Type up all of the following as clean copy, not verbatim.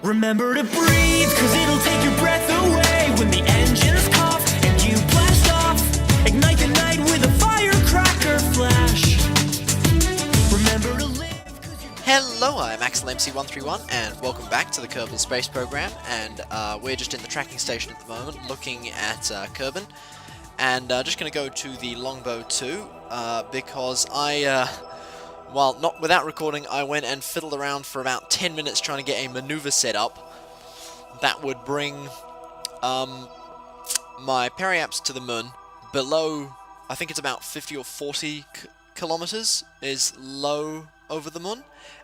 Remember to breathe, cause it'll take your breath away when the engines cough and you blast off. Ignite the night with a firecracker flash. Remember to live, cause you're... Hello, I'm AxelMC131 and welcome back to the Kerbal Space Program, and we're just in the tracking station at the moment looking at Kerbin, and just going to go to the Longbow 2 because well, not without recording, I went and fiddled around for about 10 minutes trying to get a maneuver set up that would bring my periaps to the moon below, I think it's about 50 or 40 kilometers is low over the moon,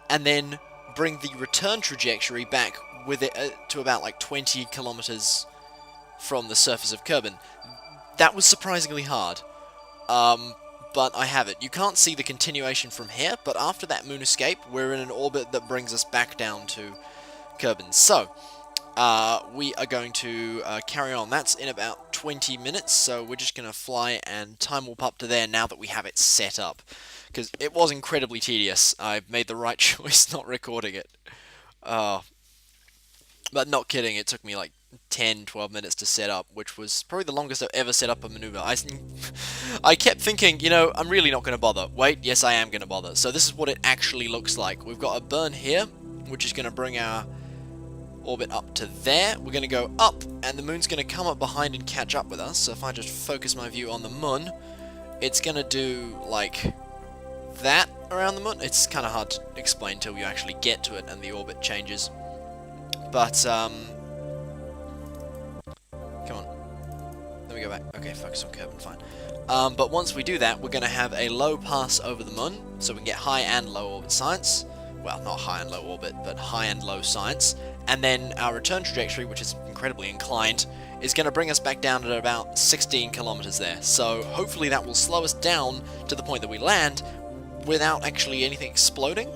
and then bring the return trajectory back with it to about like 20 kilometers from the surface of Kerbin. That was surprisingly hard. But I have it. You can't see the continuation from here, but after that moon escape, we're in an orbit that brings us back down to Kerbin. So, we are going to carry on. That's in about 20 minutes, so we're just going to fly and time warp up to there now that we have it set up. Because it was incredibly tedious. I made the right choice not recording it. But not kidding, it took me like 10-12 minutes to set up, which was probably the longest I've ever set up a maneuver. I kept thinking, you know, I'm really not going to bother. Wait, yes I am going to bother. So this is what it actually looks like. We've got a burn here, which is going to bring our orbit up to there. We're going to go up, and the moon's going to come up behind and catch up with us. So if I just focus my view on the moon, it's going to do like that around the moon. It's kind of hard to explain until you actually get to it and the orbit changes. But, come on. Let me go back. Okay, focus on Kerbin, fine. But once we do that, we're going to have a low pass over the moon, so we can get high and low orbit science. Well, not high and low orbit, but high and low science. And then our return trajectory, which is incredibly inclined, is going to bring us back down at about 16 kilometers there. So hopefully that will slow us down to the point that we land without actually anything exploding.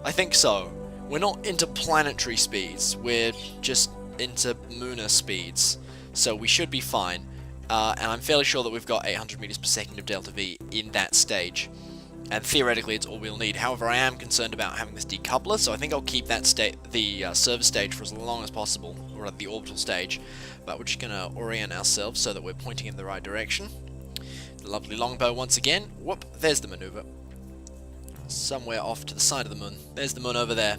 I think so. We're not into planetary speeds, we're just into lunar speeds, so we should be fine, and I'm fairly sure that we've got 800 meters per second of delta V in that stage, and theoretically it's all we'll need. However, I am concerned about having this decoupler, so I think I'll keep that the service stage for as long as possible, or the orbital stage, but we're just going to orient ourselves so that we're pointing in the right direction. The lovely Longbow once again. Whoop, there's the maneuver. Somewhere off to the side of the moon. There's the moon over there.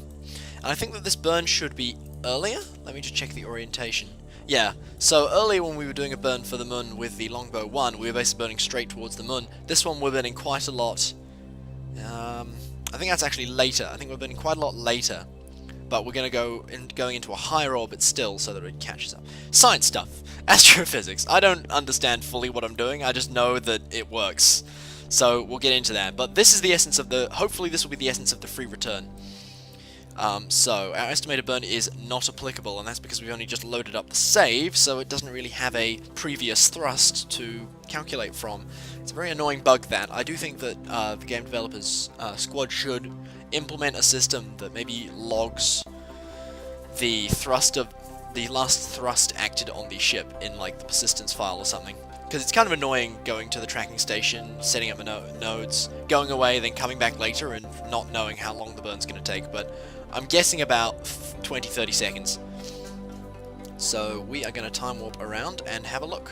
And I think that this burn should be earlier. Let me just check the orientation. Yeah, so earlier when we were doing a burn for the moon with the Longbow 1, we were basically burning straight towards the moon. This one we're burning quite a lot. I think that's actually later. I think we're burning quite a lot later. But we're going to going into a higher orbit still so that it catches up. Science stuff. Astrophysics. I don't understand fully what I'm doing. I just know that it works. So we'll get into that, but this is the essence of the, hopefully this will be the essence of the free return. So our estimated burn is not applicable, and that's because we've only just loaded up the save, so it doesn't really have a previous thrust to calculate from. It's a very annoying bug that. I do think that the game developers squad should implement a system that maybe logs the thrust of the last thrust acted on the ship in like the persistence file or something. Because it's kind of annoying going to the tracking station, setting up nodes, going away, then coming back later and not knowing how long the burn's going to take, but I'm guessing about 20-30 seconds. So we are going to time warp around and have a look.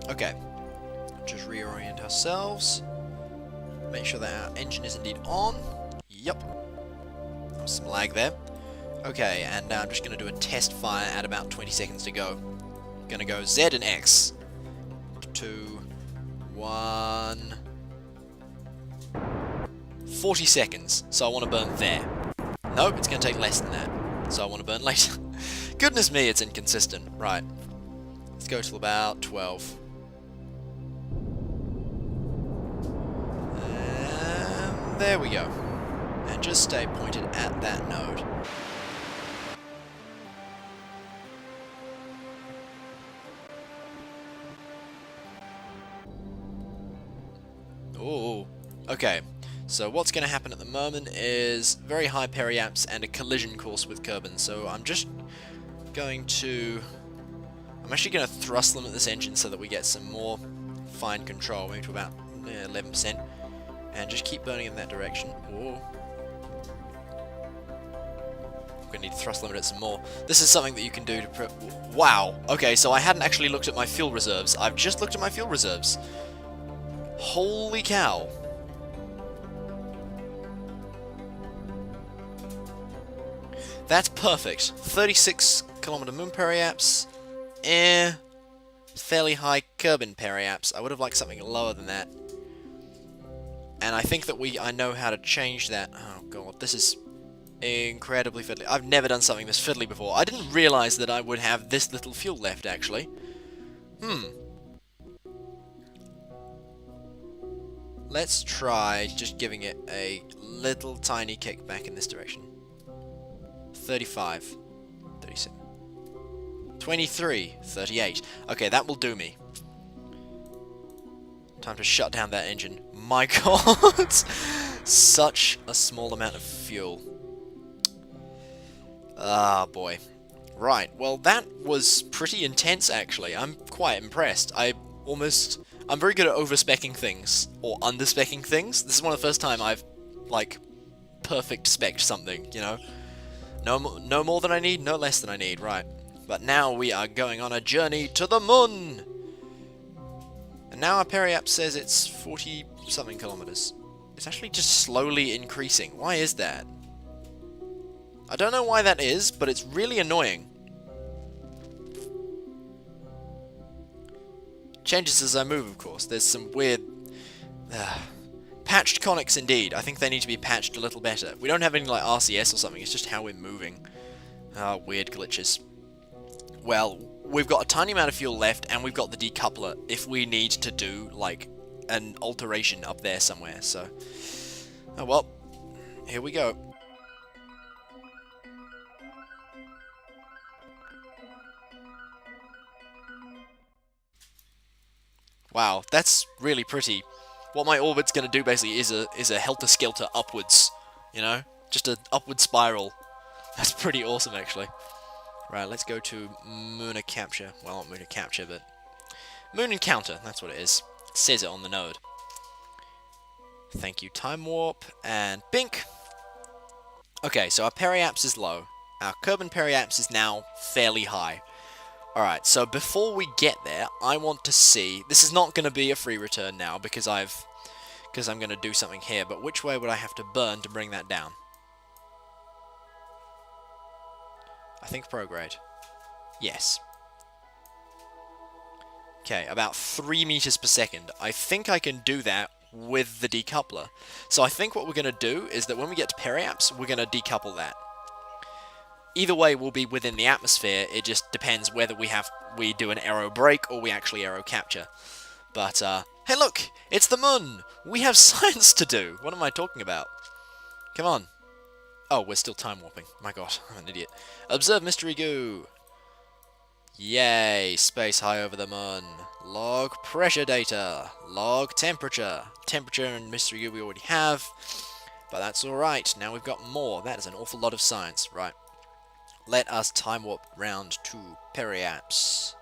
Okay. Just reorient ourselves, make sure that our engine is indeed on. Yep, some lag there. Okay, and now I'm just going to do a test fire at about 20 seconds to go. Going to go Z and X. 2, 1... 40 seconds, so I want to burn there. Nope, it's going to take less than that, so I want to burn later. Goodness me, it's inconsistent. Right, let's go till about 12. There we go. And just stay pointed at that node. Ooh. Okay. So what's going to happen at the moment is very high periaps and a collision course with Kerbin. So I'm just going to I'm actually going to thrust limit this engine so that we get some more fine control, maybe to about 11%, and just keep burning in that direction. Whoa. We're going to need to thrust limit it some more. This is something that you can do to... Wow! Okay, so I hadn't actually looked at my fuel reserves. I've just looked at my fuel reserves. Holy cow! That's perfect. 36 kilometer moon periaps. Fairly high Kerbin periaps. I would have liked something lower than that. And I think that I know how to change that. Oh god, this is incredibly fiddly. I've never done something this fiddly before. I didn't realize that I would have this little fuel left, actually. Let's try just giving it a little tiny kick back in this direction. 35. 37. 23. 38. Okay, that will do me. Time to shut down that engine. My god! Such a small amount of fuel. Ah, boy. Right, well that was pretty intense actually. I'm quite impressed. I'm very good at over-speccing things, or under-speccing things. This is one of the first time I've, like, perfect-specced something, you know? No more than I need, no less than I need, right. But now we are going on a journey to the moon! And now our periap says it's 40-something kilometers. It's actually just slowly increasing. Why is that? I don't know why that is, but it's really annoying. Changes as I move, of course. There's some weird... patched conics, indeed. I think they need to be patched a little better. We don't have any, like, RCS or something. It's just how we're moving. Weird glitches. Well, we've got a tiny amount of fuel left, and we've got the decoupler if we need to do, like, an alteration up there somewhere, so... Oh, well. Here we go. Wow, that's really pretty. What my orbit's gonna do basically is a helter-skelter upwards, you know? Just an upward spiral. That's pretty awesome, actually. Right, let's go to Moon Capture. Well, not Moon Capture, but... Moon Encounter, that's what it is. It says it on the node. Thank you, Time Warp, and Bink! Okay, so our periaps is low. Our Kerbin periaps is now fairly high. Alright, so before we get there, I want to see... This is not going to be a free return now, because I'm going to do something here, but which way would I have to burn to bring that down? I think prograde. Yes. Okay, about 3 meters per second. I think I can do that with the decoupler. So I think what we're going to do is that when we get to periaps, we're going to decouple that. Either way, we'll be within the atmosphere. It just depends whether we do an aero break or we actually aero capture. But, hey look! It's the moon! We have science to do! What am I talking about? Come on. Oh, we're still time warping. My god, I'm an idiot. Observe mystery goo! Yay! Space high over the moon. Log pressure data. Log temperature. Temperature and mystery goo we already have. But that's alright. Now we've got more. That is an awful lot of science. Right. Let us time warp round to periaps.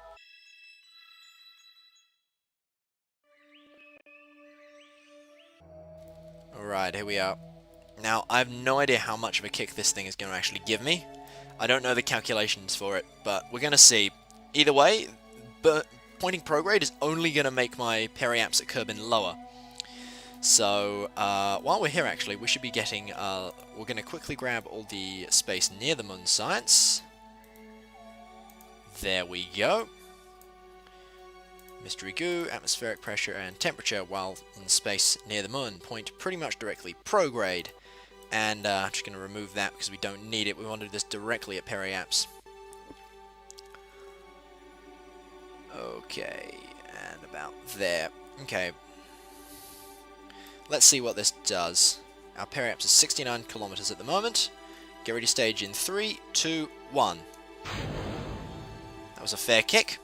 Alright, here we are. Now, I have no idea how much of a kick this thing is going to actually give me. I don't know the calculations for it, but we're going to see. Either way, pointing prograde is only going to make my periaps at Kerbin lower. So, while we're here actually, we should be getting, we're going to quickly grab all the space near the moon science. There we go. Mystery goo, atmospheric pressure and temperature while in space near the moon point pretty much directly prograde. And I'm just going to remove that because we don't need it. We want to do this directly at periaps. Okay, and about there. Okay. Let's see what this does. Our periaps is 69 kilometers at the moment. Get ready to stage in 3, 2, 1. That was a fair kick.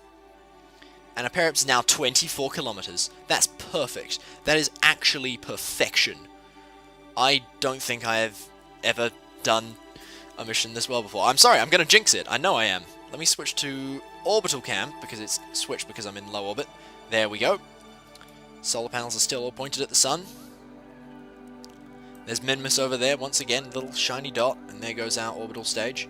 And our periaps is now 24 kilometers. That's perfect. That is actually perfection. I don't think I have ever done a mission this well before. I'm sorry, I'm going to jinx it. I know I am. let me switch to orbital cam, because it's switched because I'm in low orbit. There we go. Solar panels are still all pointed at the sun. There's Minmus over there, once again, little shiny dot, and there goes our orbital stage.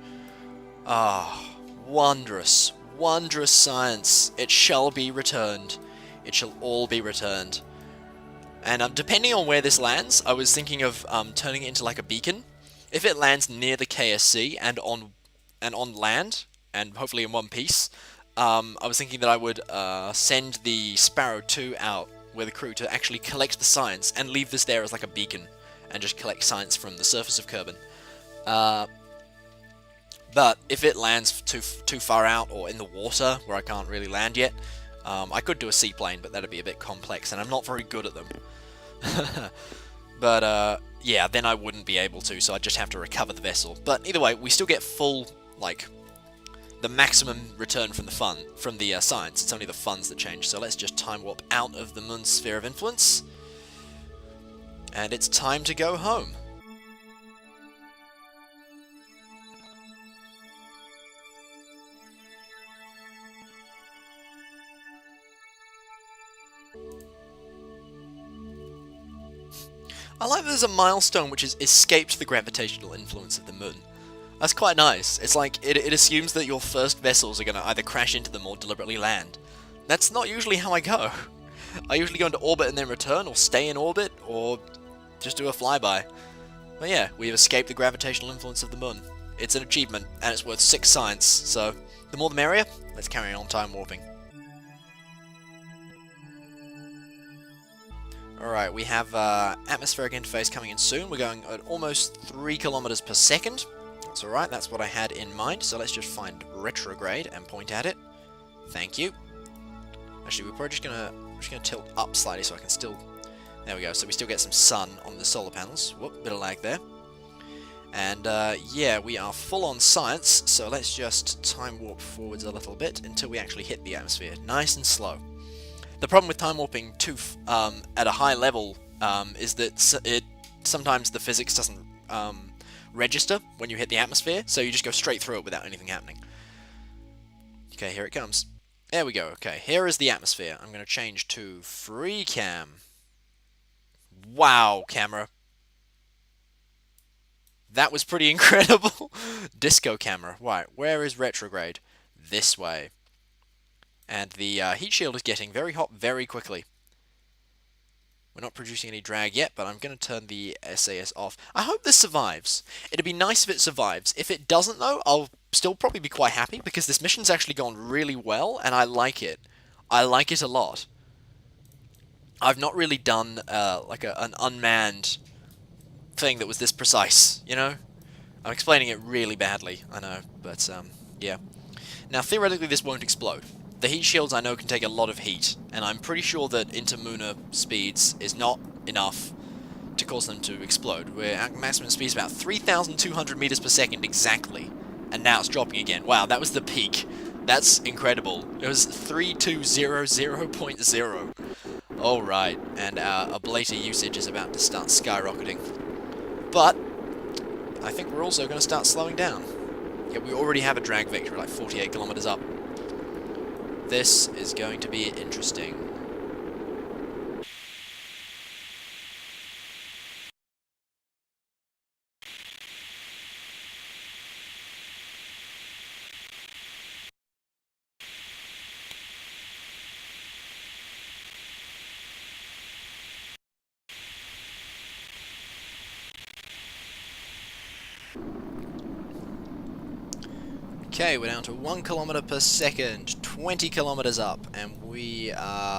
Ah, wondrous, wondrous science. It shall be returned. It shall all be returned. And depending on where this lands, I was thinking of turning it into like a beacon. If it lands near the KSC and on land, and hopefully in one piece, I was thinking that I would send the Sparrow 2 out with a crew to actually collect the science and leave this there as like a beacon and just collect science from the surface of Kerbin. But if it lands too far out or in the water where I can't really land yet, I could do a seaplane, but that'd be a bit complex, and I'm not very good at them. But yeah, then I wouldn't be able to, so I'd just have to recover the vessel. But either way, we still get full, like, the maximum return from the science. It's only the funds that change. So let's just time warp out of the moon's sphere of influence. And it's time to go home. I like that there's a milestone which has escaped the gravitational influence of the moon. That's quite nice. It's like, it assumes that your first vessels are going to either crash into them or deliberately land. That's not usually how I go. I usually go into orbit and then return, or stay in orbit, or just do a flyby. But yeah, we've escaped the gravitational influence of the moon. It's an achievement, and it's worth 6 science, so the more the merrier. Let's carry on time warping. Alright, we have atmospheric interface coming in soon. We're going at almost 3 kilometers per second. That's alright, that's what I had in mind. So let's just find retrograde and point at it. Thank you. Actually, we're probably just gonna tilt up slightly so I can still... There we go, so we still get some sun on the solar panels. Whoop, bit of lag there. And yeah, we are full on science, so let's just time warp forwards a little bit until we actually hit the atmosphere. Nice and slow. The problem with time warping at a high level is that sometimes the physics doesn't register when you hit the atmosphere, so you just go straight through it without anything happening. Okay, here it comes. There we go. Okay, here is the atmosphere. I'm going to change to free cam. Wow, camera. That was pretty incredible. Disco camera. Right, where is retrograde? This way. And the heat shield is getting very hot very quickly. We're not producing any drag yet, but I'm going to turn the SAS off. I hope this survives. It'd be nice if it survives. If it doesn't, though, I'll still probably be quite happy, because this mission's actually gone really well, and I like it. I like it a lot. I've not really done like an unmanned thing that was this precise, you know? I'm explaining it really badly, I know, but yeah. Now, theoretically, this won't explode. The heat shields I know can take a lot of heat, and I'm pretty sure that interlunar speeds is not enough to cause them to explode. We're at maximum speed is about 3,200 meters per second exactly, and now it's dropping again. Wow, that was the peak. That's incredible. It was 3200.0. Alright, and our ablator usage is about to start skyrocketing. But I think we're also going to start slowing down. Yeah, we already have a drag vector like 48 kilometers up. This is going to be interesting. Okay, we're down to 1 kilometer per second, 20 kilometers up, and we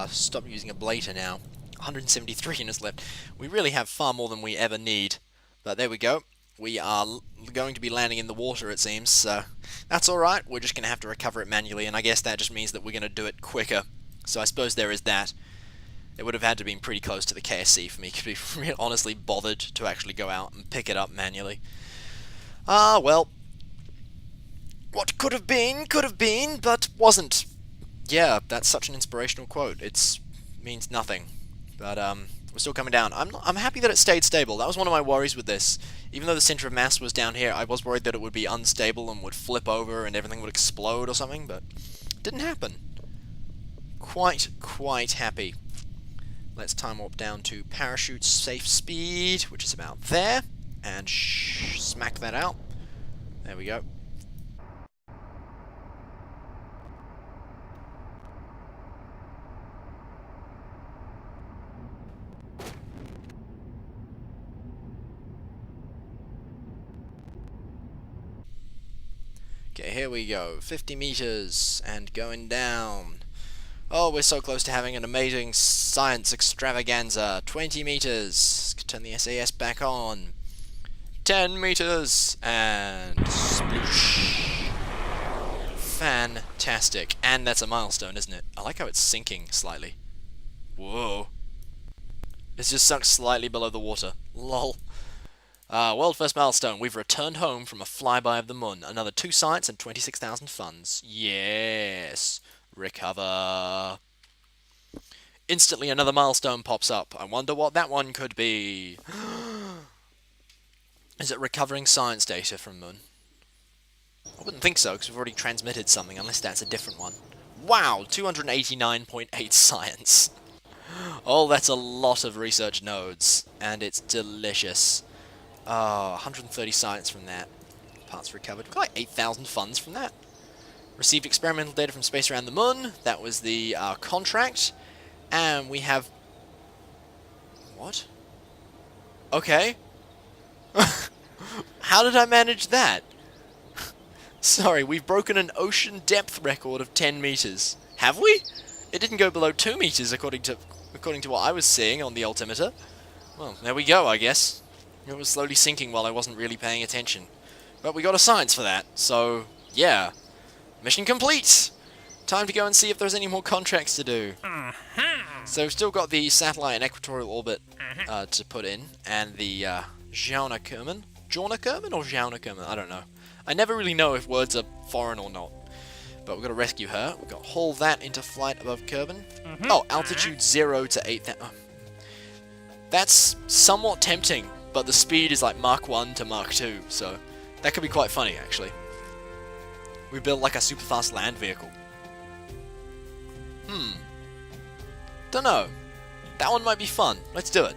stopped using ablator now. 173 units left. We really have far more than we ever need, but there we go. We are going to be landing in the water, it seems, so that's alright. We're just going to have to recover it manually, and I guess that just means that we're going to do it quicker. So I suppose there is that. It would have had to be pretty close to the KSC for me to be honestly bothered to actually go out and pick it up manually. Ah, well. What could have been, but wasn't. Yeah, that's such an inspirational quote. It means nothing. But, We're still coming down. I'm happy that it stayed stable. That was one of my worries with this. Even though the center of mass was down here, I was worried that it would be unstable and would flip over and everything would explode or something, but it didn't happen. Quite happy. Let's time warp down to parachute safe speed, which is about there, and smack that out. There we go. Okay, here we go. 50 meters and going down. Oh, we're so close to having an amazing science extravaganza. 20 meters. Turn the SAS back on. 10 meters and sploosh. Fantastic. And that's a milestone, isn't it? I like how it's sinking slightly. Whoa. It's just sunk slightly below the water. Lol. World first milestone. We've returned home from a flyby of the moon. Another 2 science and 26,000 funds. Yes. Recover. Instantly another milestone pops up. I wonder what that one could be. Is it recovering science data from moon? I wouldn't think so, because we've already transmitted something, unless that's a different one. Wow, 289.8 science. Oh, that's a lot of research nodes, and it's delicious. 130 science from that. Parts recovered. Got like 8,000 funds from that. Received experimental data from space around the moon. That was the contract. And we have... What? Okay. How did I manage that? Sorry, we've broken an ocean depth record of 10 meters. Have we? It didn't go below 2 meters according to what I was seeing on the altimeter. Well, there we go, I guess. It was slowly sinking while I wasn't really paying attention. But we got a science for that, so yeah. Mission complete! Time to go and see if there's any more contracts to do. So we've still got the satellite in equatorial orbit to put in, and the Jauna Kerman or Jauna Kerman? I don't know. I never really know if words are foreign or not. But we've got to rescue her. We've got to haul that into flight above Kerbin. Oh, altitude 0 to 8,000. That's somewhat tempting, but the speed is like Mach 1 to Mach 2, so that could be quite funny, actually. We built like a super fast land vehicle. Dunno. That one might be fun. Let's do it.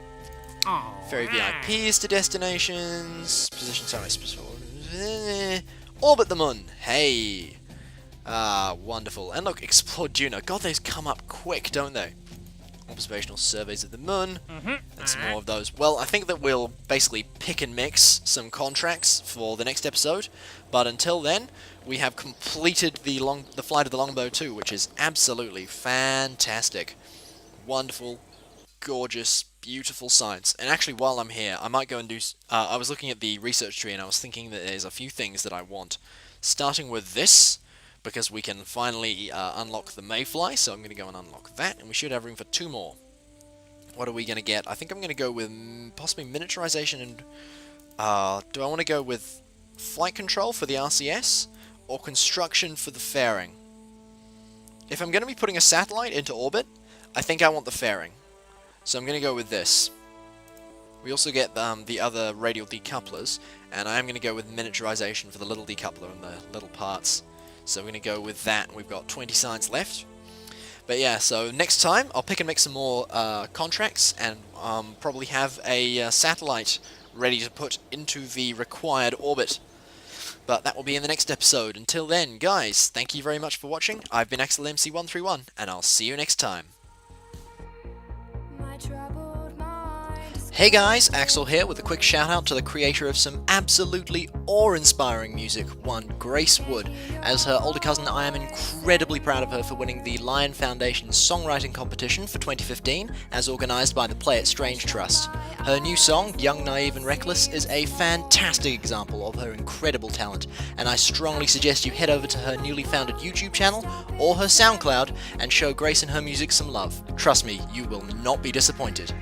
Ferry VIPs to destinations. Position satellite. Orbit the moon. Hey. Wonderful. And look, explore Juno. God, those come up quick, don't they? Observational surveys of the moon. And some more of those. Well, I think that we'll basically pick and mix some contracts for the next episode. But until then, we have completed the flight of the Longbow 2, which is absolutely fantastic. Wonderful, gorgeous, beautiful science. And actually, while I'm here, I might go and do... I was looking at the research tree and I was thinking that there's a few things that I want. Starting with this, because we can finally unlock the Mayfly, so I'm going to go and unlock that, and we should have room for 2 more. What are we going to get? I think I'm going to go with possibly miniaturization and... do I want to go with flight control for the RCS, or construction for the fairing? If I'm going to be putting a satellite into orbit, I think I want the fairing. So I'm going to go with this. We also get the other radial decouplers, and I'm going to go with miniaturization for the little decoupler and the little parts. So we're going to go with that, and we've got 20 science left. But yeah, so next time I'll pick and make some more contracts, and probably have a satellite ready to put into the required orbit. But that will be in the next episode. Until then, guys, thank you very much for watching. I've been Axel MC131, and I'll see you next time. Hey guys, Axel here with a quick shout out to the creator of some absolutely awe-inspiring music, one Grace Wood. As her older cousin, I am incredibly proud of her for winning the Lion Foundation Songwriting Competition for 2015, as organised by the Play It Strange Trust. Her new song, Young, Naive and Reckless, is a fantastic example of her incredible talent, and I strongly suggest you head over to her newly founded YouTube channel, or her SoundCloud, and show Grace and her music some love. Trust me, you will not be disappointed.